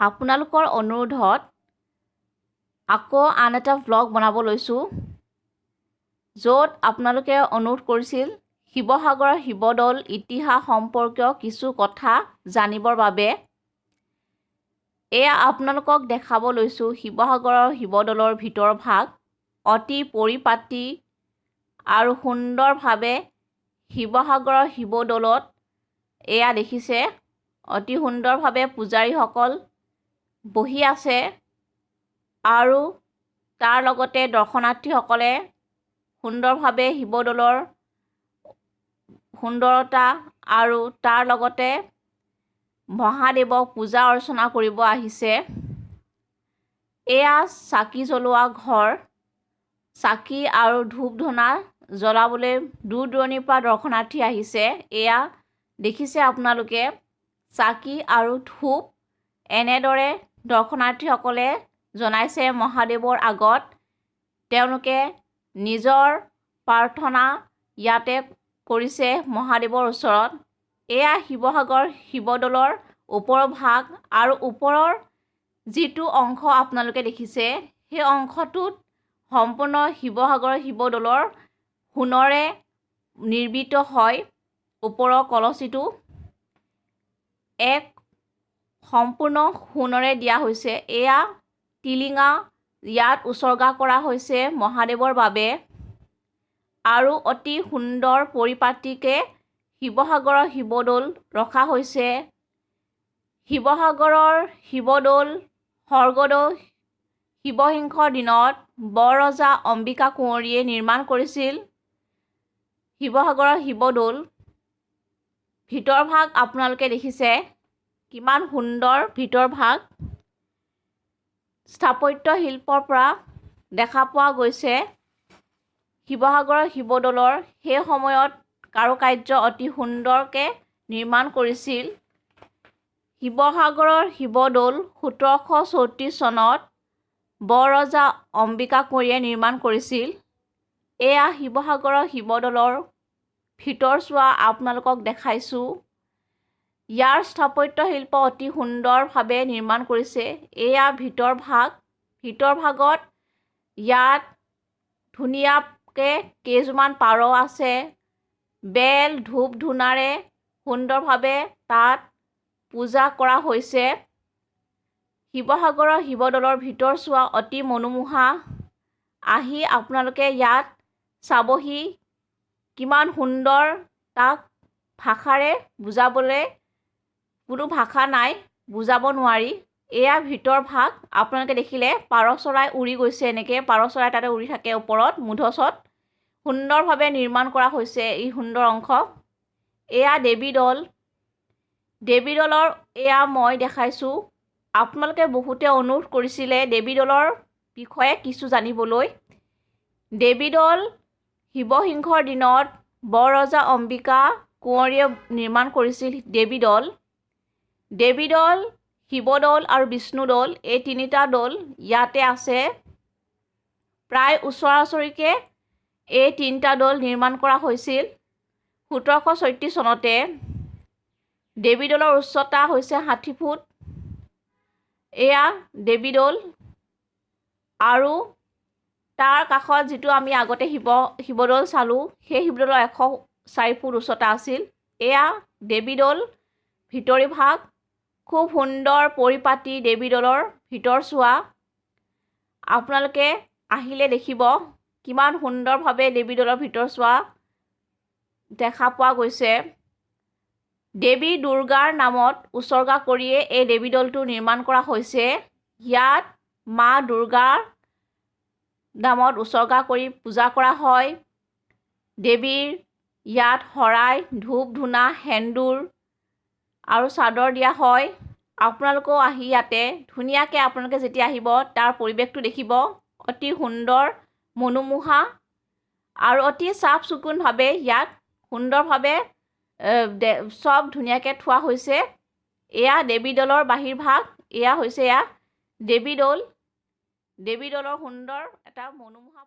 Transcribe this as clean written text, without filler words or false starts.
আপোনালোকৰ অনুৰোধত আকৌ আন এটা ভ্লগ বনাব লৈছোঁ, য'ত আপোনালোকে অনুৰোধ কৰিছিল শিৱসাগৰৰ শিৱদৌল ইতিহাস সম্পৰ্কীয় কিছু কথা জানিবৰ বাবে। এয়া আপোনালোকক দেখাব লৈছোঁ শিৱসাগৰৰ শিৱদৌলৰ ভিতৰ ভাগ। অতি পৰিপাটি আৰু সুন্দৰভাৱে শিৱসাগৰৰ শিৱদৌলত এয়া দেখিছে অতি সুন্দৰভাৱে পূজাৰীসকল বহি আছে আৰু তাৰ লগতে দৰ্শনাৰ্থীসকলে সুন্দৰভাৱে শিৱদৌলৰ সুন্দৰতা আৰু তাৰ লগতে মহাদেৱক পূজা অৰ্চনা কৰিব আহিছে। এয়া চাকি জ্বলোৱা ঘৰ। চাকি আৰু ধূপ ধূনা জ্বলাবলৈ দূৰ দূৰণিৰ পৰা দৰ্শনাৰ্থী আহিছে। এয়া দেখিছে আপোনালোকে চাকি আৰু ধূপ এনেদৰে দৰ্শনাৰ্থীসকলে জনাইছে মহাদেৱৰ আগত। তেওঁলোকে নিজৰ প্ৰাৰ্থনা ইয়াতে কৰিছে মহাদেৱৰ ওচৰত। এয়া শিৱসাগৰ শিৱদৌলৰ ওপৰৰ ভাগ আৰু ওপৰৰ যিটো অংশ আপোনালোকে দেখিছে সেই অংশটোত সম্পূৰ্ণ শিৱসাগৰ শিৱদৌলৰ সোণৰে নিৰ্মিত হয়। ওপৰৰ কলচীটো এক সম্পূৰ্ণ সোণৰে দিয়া হৈছে। এয়া টিলিঙা ইয়াত উচৰ্গা কৰা হৈছে মহাদেৱৰ বাবে আৰু অতি সুন্দৰ পৰিপাটিকে শিৱসাগৰৰ শিৱদৌল ৰখা হৈছে। শিৱসাগৰৰ শিৱদৌল স্বৰ্গদেউ শিৱসিংহৰ দিনত বৰৰজা অম্বিকা কোঁৱৰীয়ে নিৰ্মাণ কৰিছিল। শিৱসাগৰৰ শিৱদৌল ভিতৰ ভাগ আপোনালোকে দেখিছে কিমান সুন্দৰ ভিতৰ ভাগ। স্থাপত্য শিল্পৰ পৰা দেখা পোৱা গৈছে শিৱসাগৰৰ শিৱদৌলৰ সেই সময়ত কাৰুকাৰ্য অতি সুন্দৰকৈ নিৰ্মাণ কৰিছিল। শিৱসাগৰৰ শিৱদৌল 1734 চনত বৰৰজা অম্বিকা কোঁৱৰীয়ে নিৰ্মাণ কৰিছিল। এয়া শিৱসাগৰৰ শিৱদৌলৰ ভিতৰচোৱা আপোনালোকক দেখাইছোঁ। ইয়াৰ স্থাপত্য শিল্প অতি সুন্দৰভাৱে নিৰ্মাণ কৰিছে। এয়া ভিতৰ ভাগ। ভিতৰ ভাগত ইয়াত ধুনীয়াকৈ কেইযোৰমান পাৰ আছে। বেল ধূপ ধূনাৰে সুন্দৰভাৱে তাত পূজা কৰা হৈছে। শিৱসাগৰৰ শিৱদৌলৰ ভিতৰচোৱা অতি মনোমোহা। আহি আপোনালোকে ইয়াত চাবহি কিমান সুন্দৰ। তাক ভাষাৰে বুজাবলৈ কোনো ভাষা নাই, বুজাব নোৱাৰি। এয়া ভিতৰ ভাগ। আপোনালোকে দেখিলে পাৰ চৰাই উৰি গৈছে। এনেকৈ পাৰ চৰাই তাতে উৰি থাকে ওপৰত মুধচত। সুন্দৰভাৱে নিৰ্মাণ কৰা হৈছে এই সুন্দৰ অংশ। এয়া দেৱীদৌল। দেৱীদৌলৰ এয়া মই দেখাইছোঁ। আপোনালোকে বহুতে অনুৰোধ কৰিছিলে দেৱীদৌলৰ বিষয়ে কিছু জানিবলৈ। দেৱীদৌল শিৱসিংহৰ দিনত বৰৰজা অম্বিকা কোঁৱৰীয়ে নিৰ্মাণ কৰিছিল দেৱীদৌল। দেৱীদৌল শিৱদৌল আৰু বিষ্ণুদৌল এই তিনিটা দৌল ইয়াতে আছে। প্ৰায় ওচৰা ওচৰিকৈ এই তিনিটা দৌল নিৰ্মাণ কৰা হৈছিল 1734 চনতে। দেৱীদৌলৰ উচ্চতা হৈছে 60 ফুট। এয়া দেৱীদৌল আৰু তাৰ কাষত যিটো আমি আগতে শিৱদৌল চালোঁ সেই শিৱদৌলৰ 104 ফুট উচ্চতা আছিল। এয়া দেৱীদৌল ভিতৰি ভাগ। খুব সুন্দৰ পৰিপাটি দেৱীদৌলৰ ভিতৰচোৱা। আপোনালোকে আহিলে দেখিব কিমান সুন্দৰভাৱে দেৱীদৌলৰ ভিতৰচোৱা দেখা পোৱা গৈছে। দেৱী দুৰ্গাৰ নামত উচৰ্গা কৰিয়ে এই দেৱীদৌলটো নিৰ্মাণ কৰা হৈছে। ইয়াত মা দুৰ্গাৰ নামত উচৰ্গা কৰি পূজা কৰা হয়। দেৱীৰ ইয়াত শৰাই ধূপ ধূনা সেন্দুৰ আৰু চাদৰ দিয়া হয়। আপোনালোকেও আহি ইয়াতে ধুনীয়াকৈ আপোনালোকে যেতিয়া আহিব তাৰ পৰিৱেশটো দেখিব অতি সুন্দৰ মনোমোহা আৰু অতি চাফ চিকুণভাৱে ইয়াত সুন্দৰভাৱে চব ধুনীয়াকৈ থোৱা হৈছে। এয়া দেৱীদৌলৰ বাহিৰ ভাগ। এয়া হৈছে দেৱীদৌল। দেৱীদৌলৰ সুন্দৰ এটা মনোমোহা